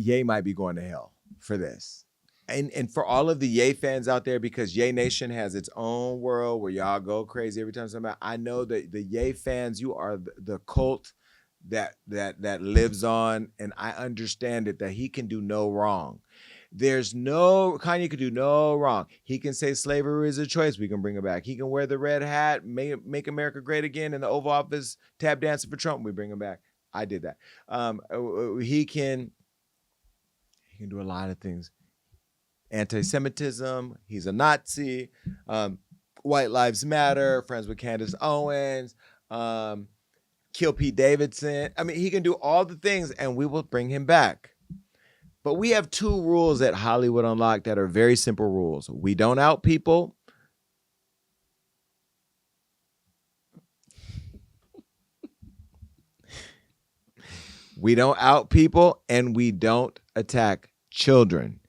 Ye might be going to hell for this. And for all of the Ye fans out there, because Ye Nation has its own world where y'all go crazy every time somebody. I know that the Ye fans, you are the cult that lives on, and I understand it, that he can do no wrong. Kanye could do no wrong. He can say slavery is a choice. We can bring it back. He can wear the red hat, make America great again in the Oval Office, tap dancing for Trump. We bring him back. I did that. He can do a lot of things. Anti-Semitism. He's a Nazi. White Lives Matter. Friends with Candace Owens. Kill Pete Davidson. I mean, he can do all the things, and we will bring him back. But we have 2 rules at Hollywood Unlocked that are very simple rules. We don't out people. We don't out people, and we don't attack children.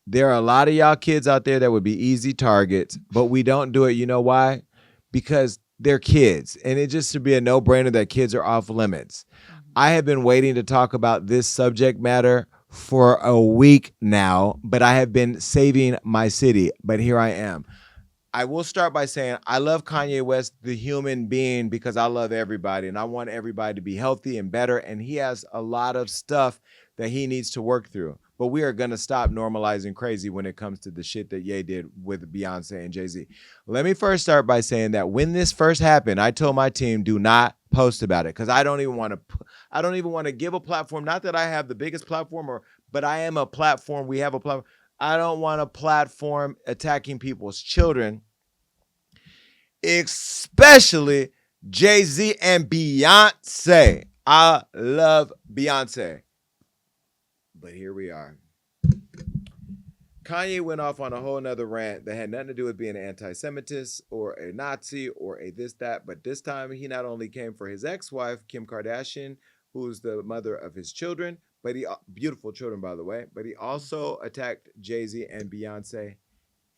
There are a lot of y'all kids out there that would be easy targets, but we don't do it. You know why? Because they're kids, and it just should be a no-brainer that kids are off limits. I have been waiting to talk about this subject matter for a week now, but I have been saving my city. But here I am. I will start by saying I love Kanye West, the human being, because I love everybody, and I want everybody to be healthy and better, and he has a lot of stuff that he needs to work through. But we are going to stop normalizing crazy when it comes to the shit that Ye did with Beyonce and Jay-Z. Let me first start by saying that when this first happened, I told my team, do not post about it, because I don't even want to give a platform. Not that I have the biggest platform, but I am a platform. We have a platform. I don't want a platform attacking people's children, especially Jay-Z and Beyonce. I love Beyonce. But here we are. Kanye went off on a whole nother rant that had nothing to do with being an anti-Semitist or a Nazi or a this, that. But this time, he not only came for his ex-wife, Kim Kardashian, who's the mother of his children, but beautiful children, by the way, but he also attacked Jay-Z and Beyonce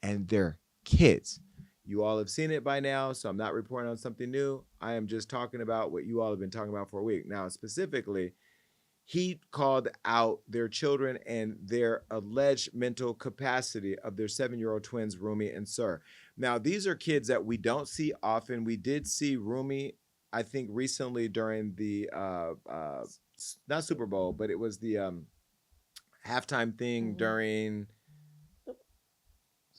and their kids. You all have seen it by now, so I'm not reporting on something new. I am just talking about what you all have been talking about for a week. Now, specifically, he called out their children and their alleged mental capacity of their 7-year-old twins, Rumi and Sir. Now, these are kids that we don't see often. We did see Rumi, I think, recently during the, not Super Bowl, but it was the halftime thing during...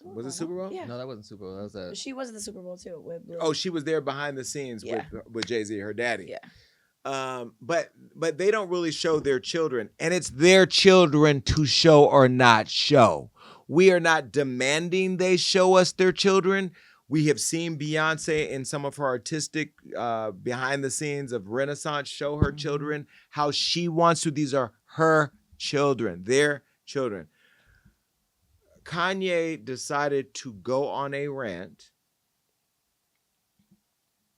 Was it Super Bowl? Yeah. No, that wasn't Super Bowl. That was She was at the Super Bowl too. She was there behind the scenes with Jay-Z, her daddy. Yeah. But they don't really show their children, and it's their children to show or not show. We are not demanding they show us their children. We have seen Beyonce in some of her artistic behind the scenes of Renaissance show her children how she wants to. These are her children, their children. Kanye decided to go on a rant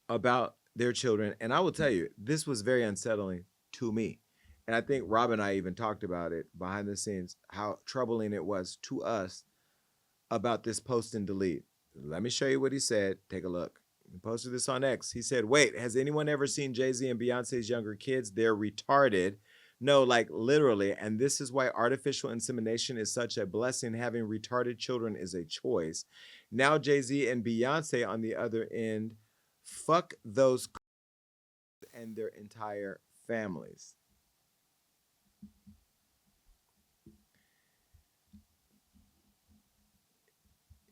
about their children. And I will tell you, this was very unsettling to me. And I think Rob and I even talked about it behind the scenes, how troubling it was to us about this post and delete. Let me show you what he said. Take a look. He posted this on X. He said, wait, has anyone ever seen Jay-Z and Beyonce's younger kids? They're retarded. No, like literally. And this is why artificial insemination is such a blessing. Having retarded children is a choice. Now Jay-Z and Beyonce on the other end, fuck those and their entire families.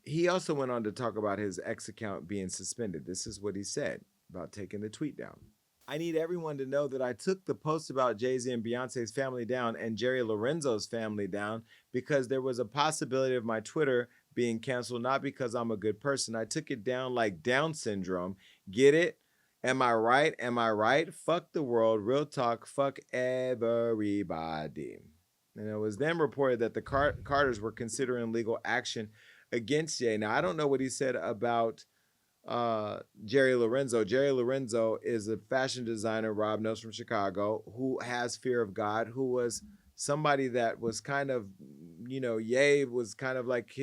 He also went on to talk about his ex account being suspended. This is what he said about taking the tweet down. I need everyone to know that I took the post about Jay-Z and Beyonce's family down and Jerry Lorenzo's family down because there was a possibility of my Twitter being canceled, not because I'm a good person. I took it down like Down syndrome. Get it? Am I right? Am I right? Fuck the world. Real talk. Fuck everybody. And it was then reported that the Carters were considering legal action against Jay. Now, I don't know what he said about Jerry Lorenzo. Jerry Lorenzo is a fashion designer Rob knows from Chicago who has fear of God, who was somebody that was kind of, Ye was kind of like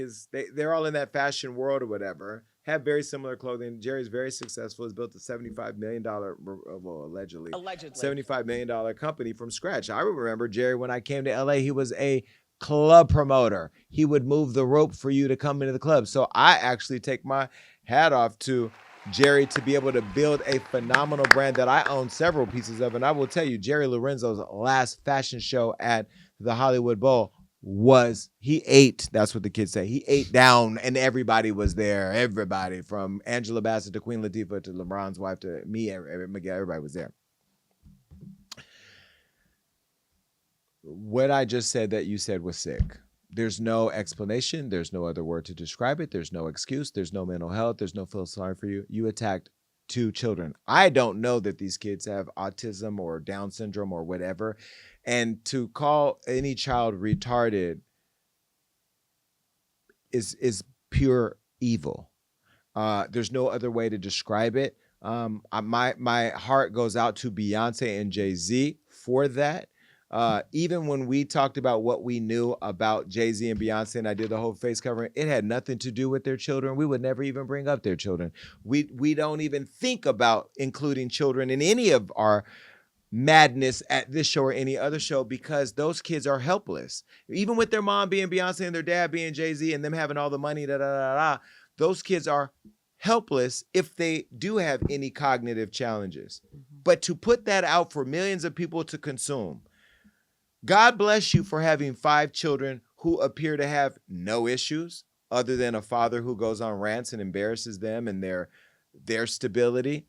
they're all in that fashion world or whatever. have very similar clothing. Jerry's very successful. Has built a $75 million, well, allegedly, $75 million company from scratch. I remember Jerry when I came to LA, he was a club promoter. He would move the rope for you to come into the club. So I actually take my hat off to Jerry to be able to build a phenomenal brand that I own several pieces of. And I will tell you, Jerry Lorenzo's last fashion show at the Hollywood Bowl he ate, that's what the kids say, he ate down and everybody was there. Everybody from Angela Bassett to Queen Latifah to LeBron's wife to me, everybody was there. What I just said that you said was sick. There's no explanation. There's no other word to describe it. There's no excuse. There's no mental health. There's no feel sorry for you. You attacked 2 children. I don't know that these kids have autism or Down syndrome or whatever. And to call any child retarded is pure evil. There's no other way to describe it. My heart goes out to Beyonce and Jay-Z for that. Even when we talked about what we knew about Jay-Z and Beyonce, and I did the whole face covering, it had nothing to do with their children. We would never even bring up their children. We don't even think about including children in any of our madness at this show or any other show because those kids are helpless. Even with their mom being Beyonce and their dad being Jay-Z and them having all the money, those kids are helpless if they do have any cognitive challenges. Mm-hmm. But to put that out for millions of people to consume, God bless you for having 5 children who appear to have no issues other than a father who goes on rants and embarrasses them and their stability.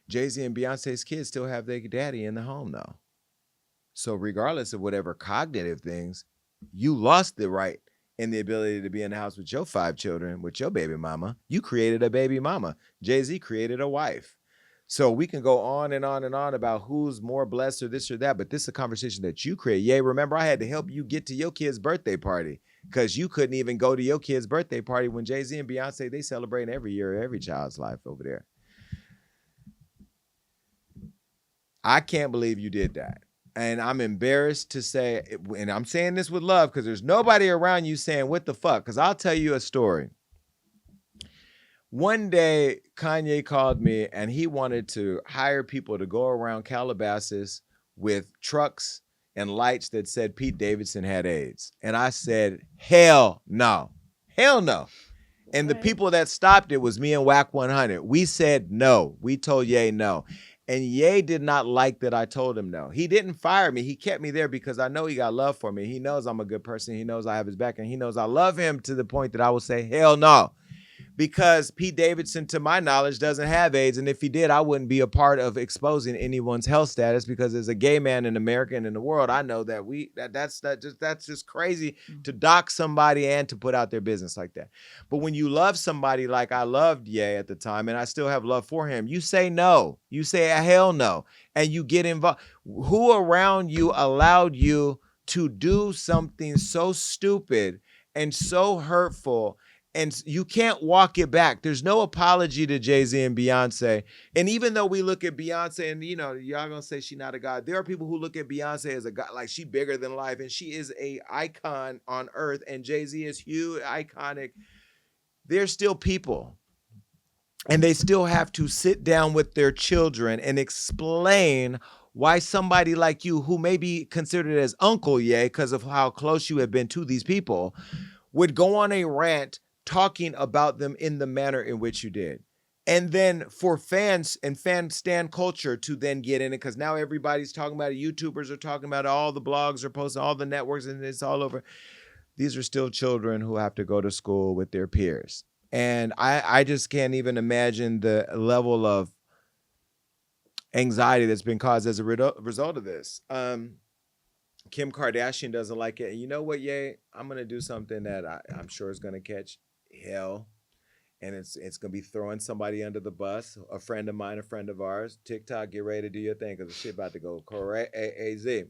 Jay-Z and Beyonce's kids still have their daddy in the home, though. So regardless of whatever cognitive things, you lost the right and the ability to be in the house with your 5 children, with your baby mama. You created a baby mama. Jay-Z created a wife. So we can go on and on and on about who's more blessed or this or that, but this is a conversation that you create. Yeah, remember I had to help you get to your kid's birthday party because you couldn't even go to your kid's birthday party when Jay-Z and Beyonce, they celebrate every year, every child's life over there. I can't believe you did that. And I'm embarrassed to say, and I'm saying this with love because there's nobody around you saying, what the fuck? Because I'll tell you a story. One day, Kanye called me and he wanted to hire people to go around Calabasas with trucks and lights that said Pete Davidson had AIDS. And I said, hell no. Hell no. And the people that stopped it was me and Whack 100. We said no. We told Ye no. And Ye did not like that I told him no. He didn't fire me. He kept me there because I know he got love for me. He knows I'm a good person. He knows I have his back. And he knows I love him to the point that I will say, hell no. Because Pete Davidson, to my knowledge, doesn't have AIDS. And if he did, I wouldn't be a part of exposing anyone's health status because as a gay man in America and in the world, I know that that's just crazy to dock somebody and to put out their business like that. But when you love somebody like I loved Ye at the time, and I still have love for him, you say no. You say hell no. And you get involved. Who around you allowed you to do something so stupid and so hurtful? And you can't walk it back. There's no apology to Jay-Z and Beyonce. And even though we look at Beyonce and, y'all gonna say she's not a god, there are people who look at Beyonce as a god, like she bigger than life. And she is a icon on earth. And Jay-Z is huge, iconic. They're still people. And they still have to sit down with their children and explain why somebody like you, who may be considered as Uncle Ye because of how close you have been to these people, would go on a rant talking about them in the manner in which you did. And then for fans and fan stan culture to then get in it, because now everybody's talking about it. YouTubers are talking about it. All the blogs are posting, all the networks, and it's all over. These are still children who have to go to school with their peers. And I just can't even imagine the level of anxiety that's been caused as a result of this. Kim Kardashian doesn't like it. And you know what, Ye? I'm going to do something that I'm sure is going to catch hell. And it's going to be throwing somebody under the bus. A friend of mine, a friend of ours. TikTok, get ready to do your thing because the shit about to go crazy.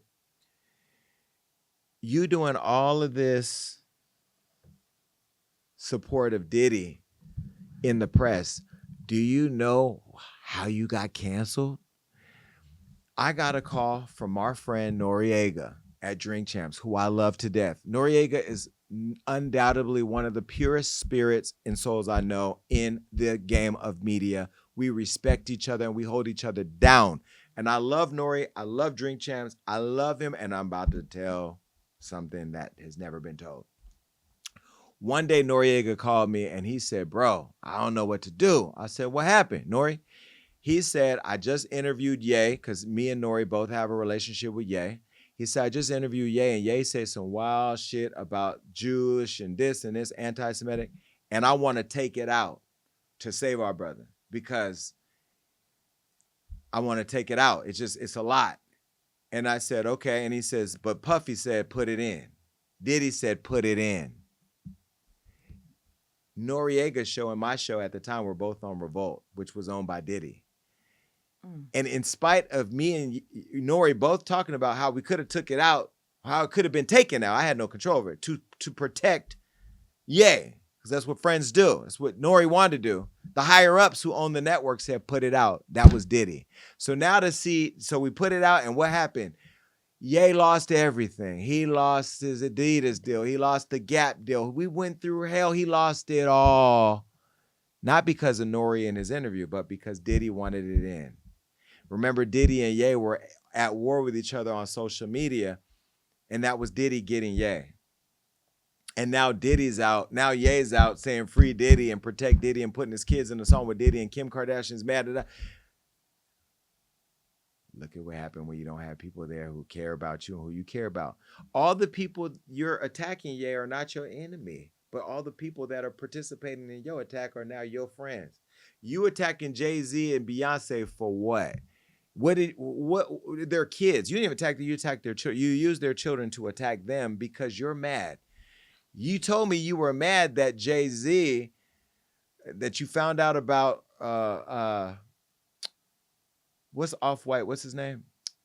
You doing all of this support of Diddy in the press. Do you know how you got canceled? I got a call from our friend Noriega at Drink Champs, who I love to death. Noriega is undoubtedly one of the purest spirits and souls I know in the game of media. We respect each other and we hold each other down. And I love Nori. I love Drink Champs. I love him. And I'm about to tell something that has never been told. One day, Noriega called me and he said, bro, I don't know what to do. I said, what happened, Nori? He said, I just interviewed Ye, because me and Nori both have a relationship with Ye. He said, I just interviewed Ye, and Ye said some wild shit about Jewish and this, anti-Semitic, and I want to take it out to save our brother, because I want to take it out. It's a lot. And I said, okay. And he says, but Puffy said, put it in. Diddy said, put it in. Noriega's show and my show at the time were both on Revolt, which was owned by Diddy. And in spite of me and Nori both talking about how we could have took it out, how it could have been taken out, I had no control over it, to protect Ye, because that's what friends do. That's what Nori wanted to do. The higher ups who own the network said put it out. That was Diddy. So now so we put it out, and what happened? Ye lost everything. He lost his Adidas deal. He lost the Gap deal. We went through hell. He lost it all. Not because of Nori in his interview, but because Diddy wanted it in. Remember, Diddy and Ye were at war with each other on social media, and that was Diddy getting Ye. And now Diddy's out. Now Ye's out saying free Diddy and protect Diddy and putting his kids in the song with Diddy, and Kim Kardashian's mad at that. Look at what happened when you don't have people there who care about you and who you care about. All the people you're attacking, Ye, are not your enemy, but all the people that are participating in your attack are now your friends. You attacking Jay-Z and Beyonce for what? What their kids? You didn't even attack them. You attacked their children. You used their children to attack them because you're mad. You told me you were mad that Jay-Z, that you found out about what's Off-White? What's his name?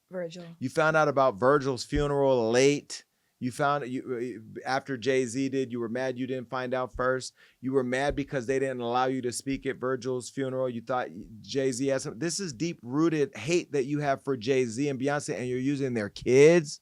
Virgil. You found out about Virgil's funeral late. You found after Jay-Z did. You were mad you didn't find out first. You were mad because they didn't allow you to speak at Virgil's funeral. You thought Jay-Z had something. This is deep-rooted hate that you have for Jay-Z and Beyonce, and you're using their kids.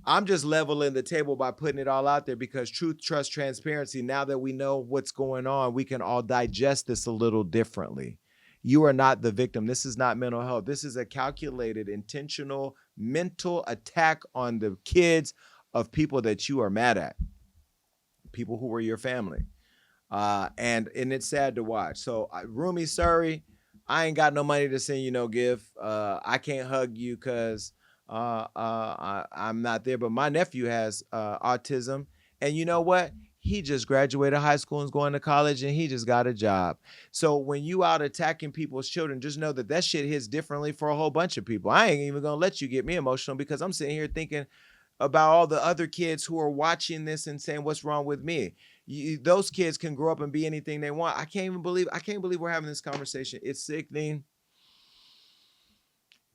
I'm just leveling the table by putting it all out there because truth, trust, transparency. Now that we know what's going on, we can all digest this a little differently. You are not the victim. This is not mental health. This is a calculated, intentional, mental attack on the kids of people that you are mad at, people who were your family. And it's sad to watch. So, Rumi, sorry, I ain't got no money to send you no gift. I can't hug you because I'm not there. But my nephew has autism. And you know what? He just graduated high school and is going to college, and he just got a job. So when you out attacking people's children, just know that shit hits differently for a whole bunch of people. I ain't even going to let you get me emotional because I'm sitting here thinking about all the other kids who are watching this and saying, what's wrong with me? Those kids can grow up and be anything they want. I can't believe we're having this conversation. It's sickening.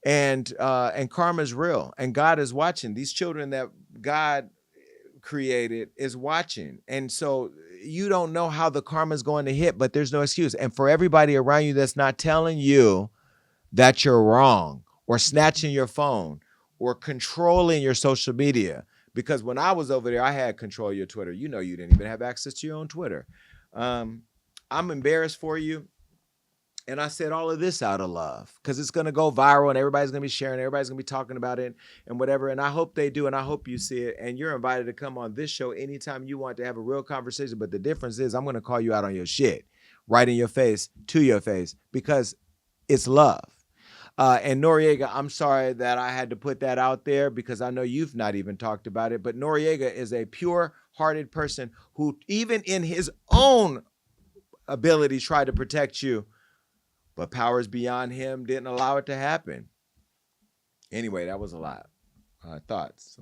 And karma is real, and God is watching. These children that God created is watching. And so you don't know how the karma is going to hit, but there's no excuse. And for everybody around you that's not telling you that you're wrong, or snatching your phone, or controlling your social media, because when I was over there, I had control of your Twitter. You know, you didn't even have access to your own Twitter. I'm embarrassed for you. And I said all of this out of love because it's going to go viral and everybody's going to be sharing. Everybody's going to be talking about it and whatever. And I hope they do. And I hope you see it. And you're invited to come on this show anytime you want to have a real conversation. But the difference is I'm going to call you out on your shit right in your face, to your face, because it's love. And Noriega, I'm sorry that I had to put that out there because I know you've not even talked about it. But Noriega is a pure-hearted person who, even in his own ability, tried to protect you. But powers beyond him didn't allow it to happen. Anyway, that was a lot. Thoughts?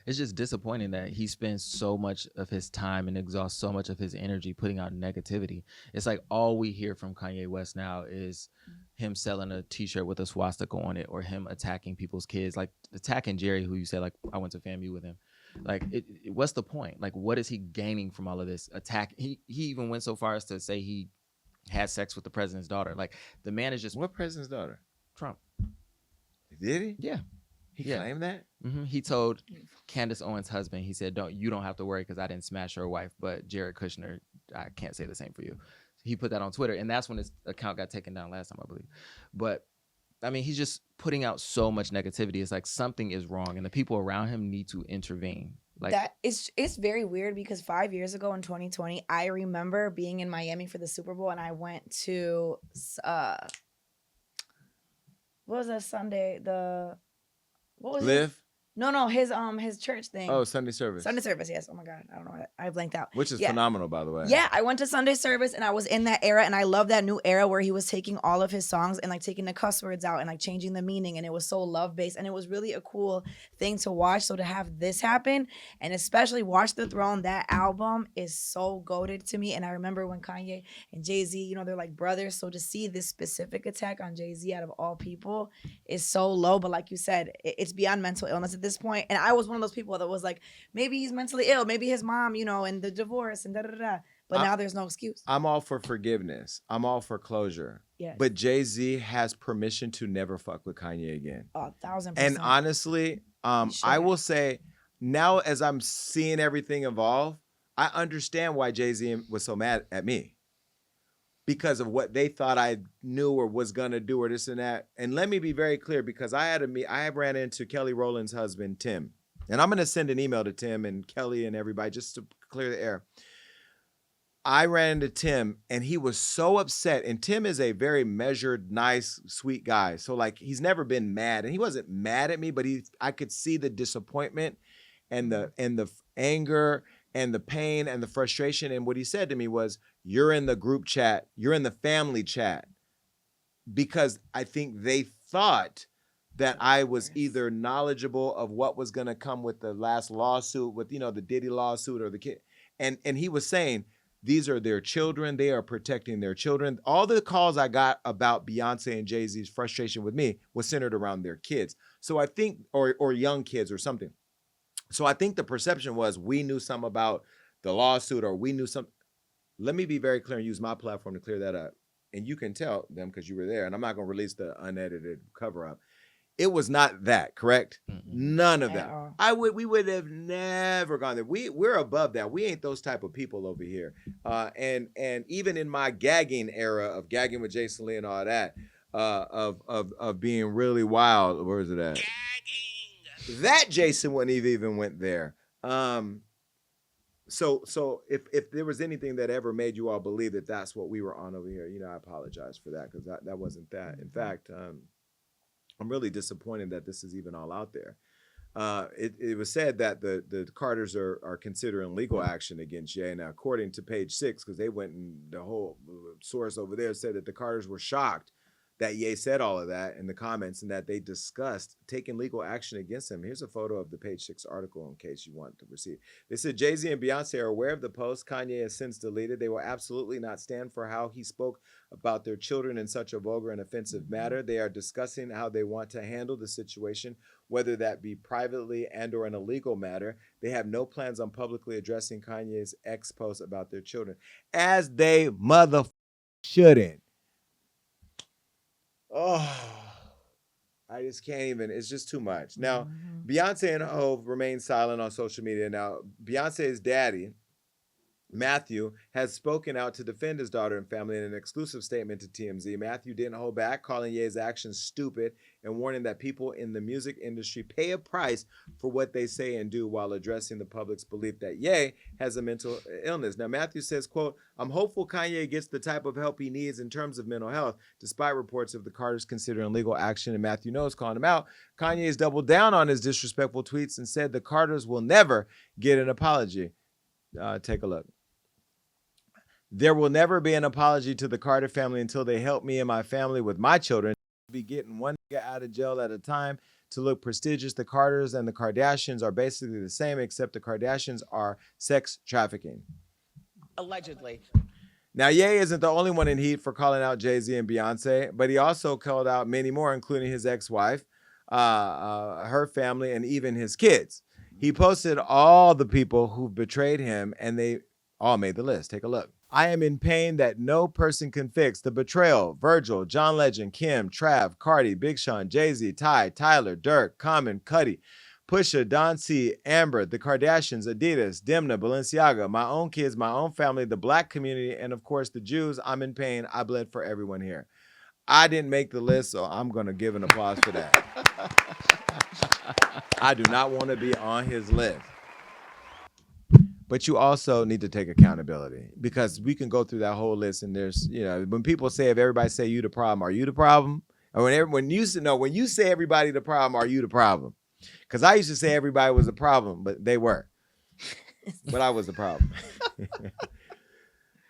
It's just disappointing that he spends so much of his time and exhausts so much of his energy putting out negativity. It's like all we hear from Kanye West now is him selling a t-shirt with a swastika on it, or him attacking people's kids, like attacking Jerry, who you said, like, I went to FAMU with him. Like, what's the point? Like, what is he gaining from all of this attack? He even went so far as to say he had sex with the president's daughter. Like, the man is just... What president's daughter? Trump. Did he? Yeah. He claimed that? Mm-hmm. He told Candace Owens' husband, he said, you don't have to worry because I didn't smash her wife, but Jared Kushner, I can't say the same for you. He put that on Twitter, and that's when his account got taken down last time, I believe. But I mean, he's just putting out so much negativity. It's like something is wrong, and the people around him need to intervene. Like that it's very weird because 5 years ago in 2020, I remember being in Miami for the Super Bowl, and I went to what was that Sunday? What was Live? No, his church thing. Oh, Sunday service. Sunday service, yes. Oh my God, I don't know. I blanked out. Which is phenomenal, by the way. Yeah, I went to Sunday service and I was in that era, and I love that new era where he was taking all of his songs and like taking the cuss words out and like changing the meaning, and it was so love based, and it was really a cool thing to watch. So to have this happen, and especially Watch the Throne, that album is so goated to me. And I remember when Kanye and Jay-Z, you know, they're like brothers. So to see this specific attack on Jay-Z out of all people is so low. But like you said, it's beyond mental illness at this point. And I was one of those people that was like, maybe he's mentally ill, maybe his mom, you know, and the divorce and da-da-da. But now there's no excuse. I'm all for forgiveness. I'm all for closure. Yes. But Jay-Z has permission to never fuck with Kanye again. 1,000%. And honestly, I will say now as I'm seeing everything evolve, I understand why Jay-Z was so mad at me. Because of what they thought I knew or was gonna do or this and that. And let me be very clear, because I ran into Kelly Rowland's husband, Tim. And I'm gonna send an email to Tim and Kelly and everybody just to clear the air. I ran into Tim and he was so upset. And Tim is a very measured, nice, sweet guy. So like he's never been mad. And he wasn't mad at me, but I could see the disappointment and the anger and the pain and the frustration. And what he said to me was, you're in the group chat, you're in the family chat, because I think they thought that I was either knowledgeable of what was going to come with the last lawsuit, with, you know, the Diddy lawsuit or the kid. And he was saying, these are their children. They are protecting their children. All the calls I got about Beyonce and Jay-Z's frustration with me was centered around their kids. So I think, or young kids or something. So I think the perception was we knew something about the lawsuit, or we knew something. Let me be very clear and use my platform to clear that up. And you can tell them because you were there, and I'm not going to release the unedited cover up. It was not that, correct? Mm-hmm. None of that. We would have never gone there. We're above that. We ain't those type of people over here. And even in my gagging era of gagging with Jason Lee and all that, of being really wild, where is it at? Gagging. That Jason wouldn't have even went there. So if there was anything that ever made you all believe that that's what we were on over here, you know, I apologize for that, because that wasn't that. In fact, I'm really disappointed that this is even all out there. It was said that the Carters are considering legal action against Ye. Now, according to Page 6, because they went and the whole source over there said that the Carters were shocked that Ye said all of that in the comments, and that they discussed taking legal action against him. Here's a photo of the Page 6 article in case you want to proceed. They said Jay-Z and Beyonce are aware of the post. Kanye has since deleted. They will absolutely not stand for how he spoke about their children in such a vulgar and offensive manner. They are discussing how they want to handle the situation, whether that be privately and or in a legal matter. They have no plans on publicly addressing Kanye's ex post about their children, as they shouldn't. Oh, I just can't even. It's just too much. Now, Beyonce and Hov remain silent on social media. Now, Beyonce's daddy, Mathew, has spoken out to defend his daughter and family in an exclusive statement to TMZ. Mathew didn't hold back, calling Ye's actions stupid and warning that people in the music industry pay a price for what they say and do, while addressing the public's belief that Ye has a mental illness. Now, Mathew says, quote, "I'm hopeful Kanye gets the type of help he needs in terms of mental health, despite reports of the Carters considering legal action," and Mathew Knowles calling him out. Kanye has doubled down on his disrespectful tweets and said the Carters will never get an apology. Take a look. "There will never be an apology to the Carter family until they help me and my family with my children. Be getting one nigga out of jail at a time to look prestigious. The Carters and the Kardashians are basically the same, except the Kardashians are sex trafficking." Allegedly. Now, Ye isn't the only one in heat for calling out Jay-Z and Beyonce, but he also called out many more, including his ex-wife, her family, and even his kids. He posted all the people who've betrayed him, and they all made the list. Take a look. I am in pain that no person can fix. The Betrayal, Virgil, John Legend, Kim, Trav, Cardi, Big Sean, Jay-Z, Ty, Tyler, Dirk, Common, Cuddy, Pusha, Don C, Amber, The Kardashians, Adidas, Demna, Balenciaga, my own kids, my own family, the black community, and of course the Jews. I'm in pain. I bled for everyone here. I didn't make the list, so I'm going to give an applause for that. I do not want to be on his list. But you also need to take accountability, because we can go through that whole list and there's, when people say, if everybody say you the problem, are you the problem? Or when you say everybody the problem, are you the problem? Because I used to say everybody was the problem, but they were. But I was the problem.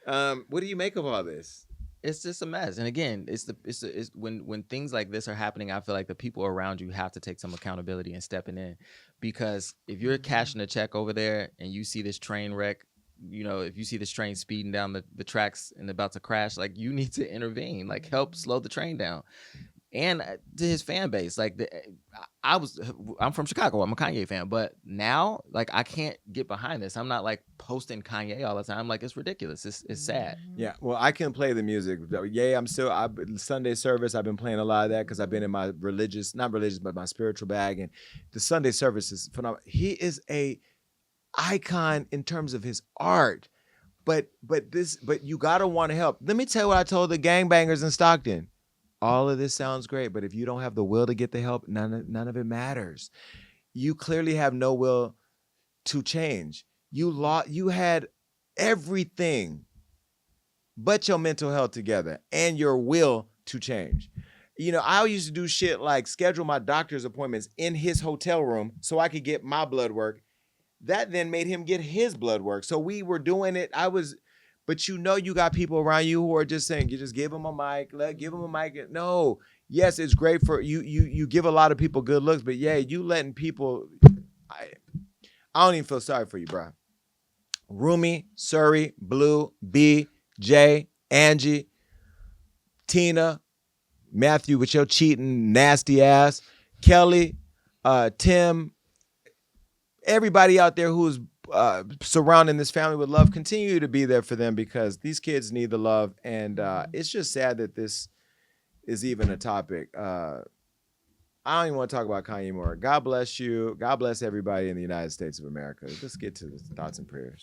What do you make of all this? It's just a mess. And again, it's when things like this are happening, I feel like the people around you have to take some accountability and stepping in. Because if you're cashing a check over there and you see this train wreck, if you see this train speeding down the tracks and about to crash, like, you need to intervene, like, help slow the train down. And to his fan base, like, I'm from Chicago. I'm a Kanye fan, but now, like, I can't get behind this. I'm not like posting Kanye all the time. Like, it's ridiculous. It's sad. Yeah, well, I can play the music. Yeah, Sunday service. I've been playing a lot of that because I've been in my not religious, but my spiritual bag, and the Sunday service is phenomenal. He is a icon in terms of his art, but you gotta want to help. Let me tell you what I told the gangbangers in Stockton. All of this sounds great, but if you don't have the will to get the help, none of it matters. You clearly have no will to change. You had everything but your mental health together and your will to change. I used to do shit like schedule my doctor's appointments in his hotel room so I could get my blood work. That then made him get his blood work. So we were doing it. But you got people around you who are just saying, you just give them a mic, give them a mic. No, yes, it's great for you. You give a lot of people good looks, but yeah, you letting people. I don't even feel sorry for you, bro. Rumi, Suri, Blue, B, Jay, Angie, Tina, Mathew with your cheating nasty ass, Kelly, Tim, everybody out there who's surrounding this family with love, continue to be there for them, because these kids need the love. And it's just sad that this is even a topic. I don't even want to talk about Kanye more. God bless you. God bless everybody in the United States of America. Let's get to the thoughts and prayers.